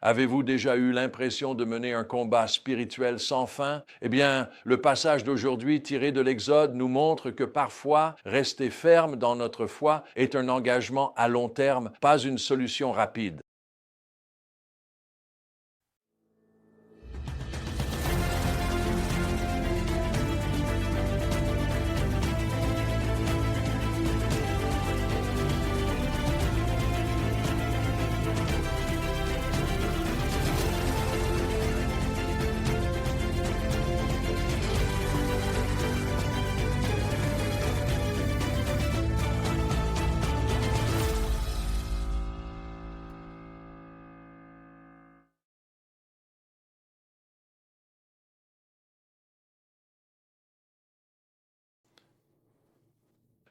Avez-vous déjà eu l'impression de mener un combat spirituel sans fin? Eh bien, le passage d'aujourd'hui tiré de l'Exode nous montre que parfois, rester ferme dans notre foi est un engagement à long terme, pas une solution rapide.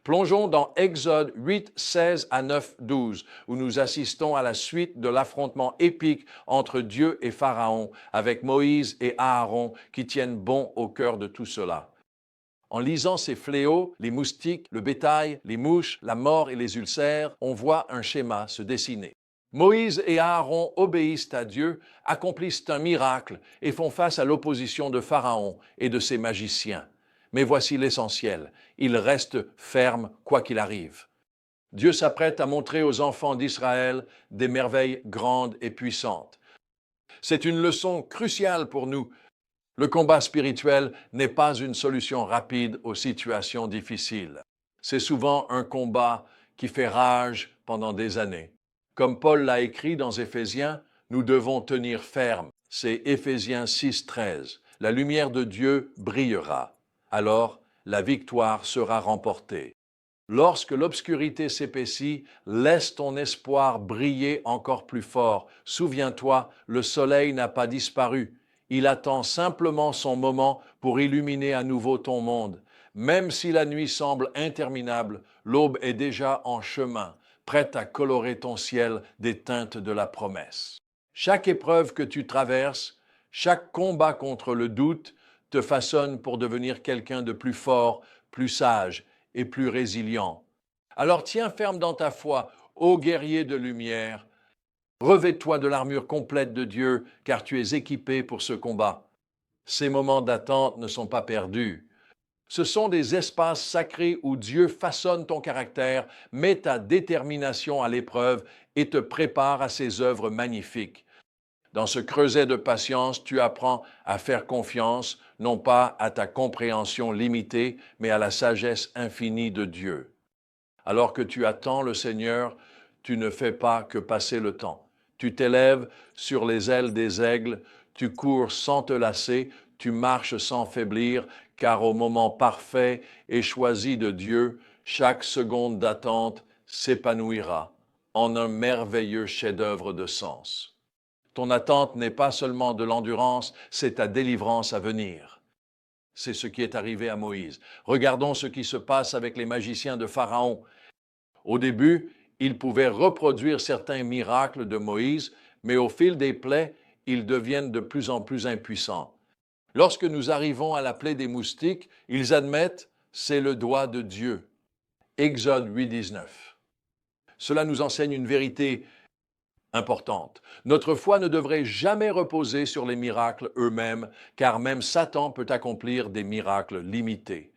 Plongeons dans Exode 8, 16 à 9, 12, où nous assistons à la suite de l'affrontement épique entre Dieu et Pharaon, avec Moïse et Aaron qui tiennent bon au cœur de tout cela. En lisant ces fléaux, les moustiques, le bétail, les mouches, la mort et les ulcères, on voit un schéma se dessiner. Moïse et Aaron obéissent à Dieu, accomplissent un miracle et font face à l'opposition de Pharaon et de ses magiciens. Mais voici l'essentiel, ils restent fermes quoi qu'il arrive. Dieu s'apprête à montrer aux enfants d'Israël des merveilles grandes et puissantes. C'est une leçon cruciale pour nous. Le combat spirituel n'est pas une solution rapide aux situations difficiles. C'est souvent un combat qui fait rage pendant des années. Comme Paul l'a écrit dans Éphésiens, nous devons tenir ferme. C'est Éphésiens 6, 13. La lumière de Dieu brillera. Alors, la victoire sera remportée. Lorsque l'obscurité s'épaissit, laisse ton espoir briller encore plus fort. Souviens-toi, le soleil n'a pas disparu. Il attend simplement son moment pour illuminer à nouveau ton monde. Même si la nuit semble interminable, l'aube est déjà en chemin, prête à colorer ton ciel des teintes de la promesse. Chaque épreuve que tu traverses, chaque combat contre le doute, te façonne pour devenir quelqu'un de plus fort, plus sage et plus résilient. Alors tiens ferme dans ta foi, ô guerrier de lumière. Revêt-toi de l'armure complète de Dieu, car tu es équipé pour ce combat. Ces moments d'attente ne sont pas perdus. Ce sont des espaces sacrés où Dieu façonne ton caractère, met ta détermination à l'épreuve et te prépare à ses œuvres magnifiques. Dans ce creuset de patience, tu apprends à faire confiance, non pas à ta compréhension limitée, mais à la sagesse infinie de Dieu. Alors que tu attends le Seigneur, tu ne fais pas que passer le temps. Tu t'élèves sur les ailes des aigles, tu cours sans te lasser, tu marches sans faiblir, car au moment parfait et choisi de Dieu, chaque seconde d'attente s'épanouira en un merveilleux chef-d'œuvre de sens. Ton attente n'est pas seulement de l'endurance, c'est ta délivrance à venir. C'est ce qui est arrivé à Moïse. Regardons ce qui se passe avec les magiciens de Pharaon. Au début, ils pouvaient reproduire certains miracles de Moïse, mais au fil des plaies, ils deviennent de plus en plus impuissants. Lorsque nous arrivons à la plaie des moustiques, ils admettent « c'est le doigt de Dieu ». Exode 8, 19. Cela nous enseigne une vérité importante. Notre foi ne devrait jamais reposer sur les miracles eux-mêmes, car même Satan peut accomplir des miracles limités.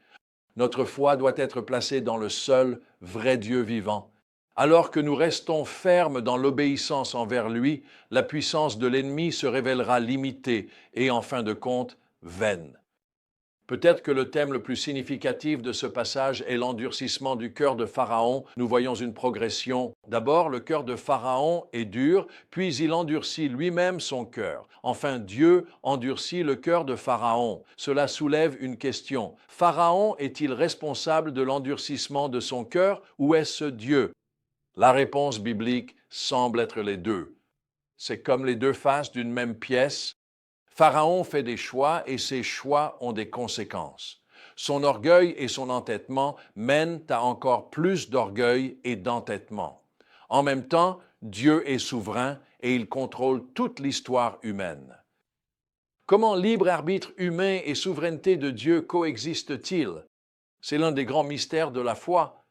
Notre foi doit être placée dans le seul vrai Dieu vivant. Alors que nous restons fermes dans l'obéissance envers lui, la puissance de l'ennemi se révélera limitée et en fin de compte vaine. Peut-être que le thème le plus significatif de ce passage est l'endurcissement du cœur de Pharaon. Nous voyons une progression. D'abord, le cœur de Pharaon est dur, puis il endurcit lui-même son cœur. Enfin, Dieu endurcit le cœur de Pharaon. Cela soulève une question. Pharaon est-il responsable de l'endurcissement de son cœur ou est-ce Dieu? La réponse biblique semble être les deux. C'est comme les deux faces d'une même pièce. Pharaon fait des choix et ces choix ont des conséquences. Son orgueil et son entêtement mènent à encore plus d'orgueil et d'entêtement. En même temps, Dieu est souverain et il contrôle toute l'histoire humaine. Comment libre arbitre humain et souveraineté de Dieu coexistent-ils? C'est l'un des grands mystères de la foi.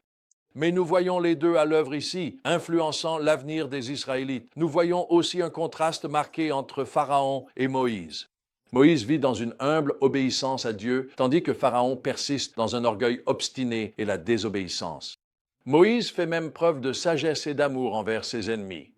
Mais nous voyons les deux à l'œuvre ici, influençant l'avenir des Israélites. Nous voyons aussi un contraste marqué entre Pharaon et Moïse. Moïse vit dans une humble obéissance à Dieu, tandis que Pharaon persiste dans un orgueil obstiné et la désobéissance. Moïse fait même preuve de sagesse et d'amour envers ses ennemis.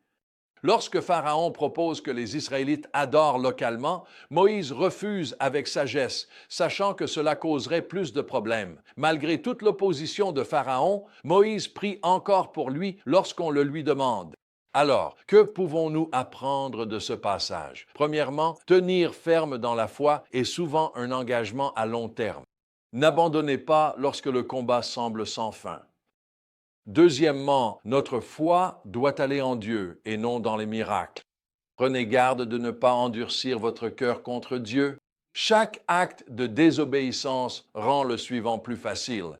Lorsque Pharaon propose que les Israélites adorent localement, Moïse refuse avec sagesse, sachant que cela causerait plus de problèmes. Malgré toute l'opposition de Pharaon, Moïse prie encore pour lui lorsqu'on le lui demande. Alors, que pouvons-nous apprendre de ce passage? Premièrement, tenir ferme dans la foi est souvent un engagement à long terme. N'abandonnez pas lorsque le combat semble sans fin. Deuxièmement, notre foi doit aller en Dieu et non dans les miracles. Prenez garde de ne pas endurcir votre cœur contre Dieu. Chaque acte de désobéissance rend le suivant plus facile.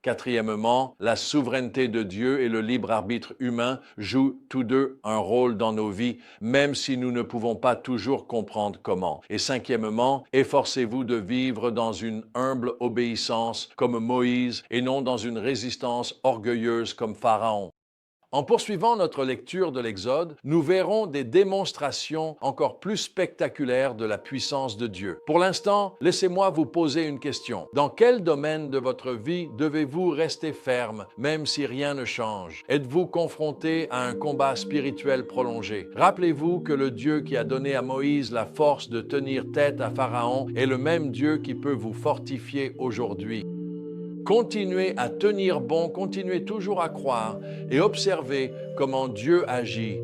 Quatrièmement, la souveraineté de Dieu et le libre arbitre humain jouent tous deux un rôle dans nos vies, même si nous ne pouvons pas toujours comprendre comment. Et cinquièmement, efforcez-vous de vivre dans une humble obéissance comme Moïse et non dans une résistance orgueilleuse comme Pharaon. En poursuivant notre lecture de l'Exode, nous verrons des démonstrations encore plus spectaculaires de la puissance de Dieu. Pour l'instant, laissez-moi vous poser une question. Dans quel domaine de votre vie devez-vous rester ferme, même si rien ne change? Êtes-vous confronté à un combat spirituel prolongé? Rappelez-vous que le Dieu qui a donné à Moïse la force de tenir tête à Pharaon est le même Dieu qui peut vous fortifier aujourd'hui. Continuez à tenir bon, continuez toujours à croire et observez comment Dieu agit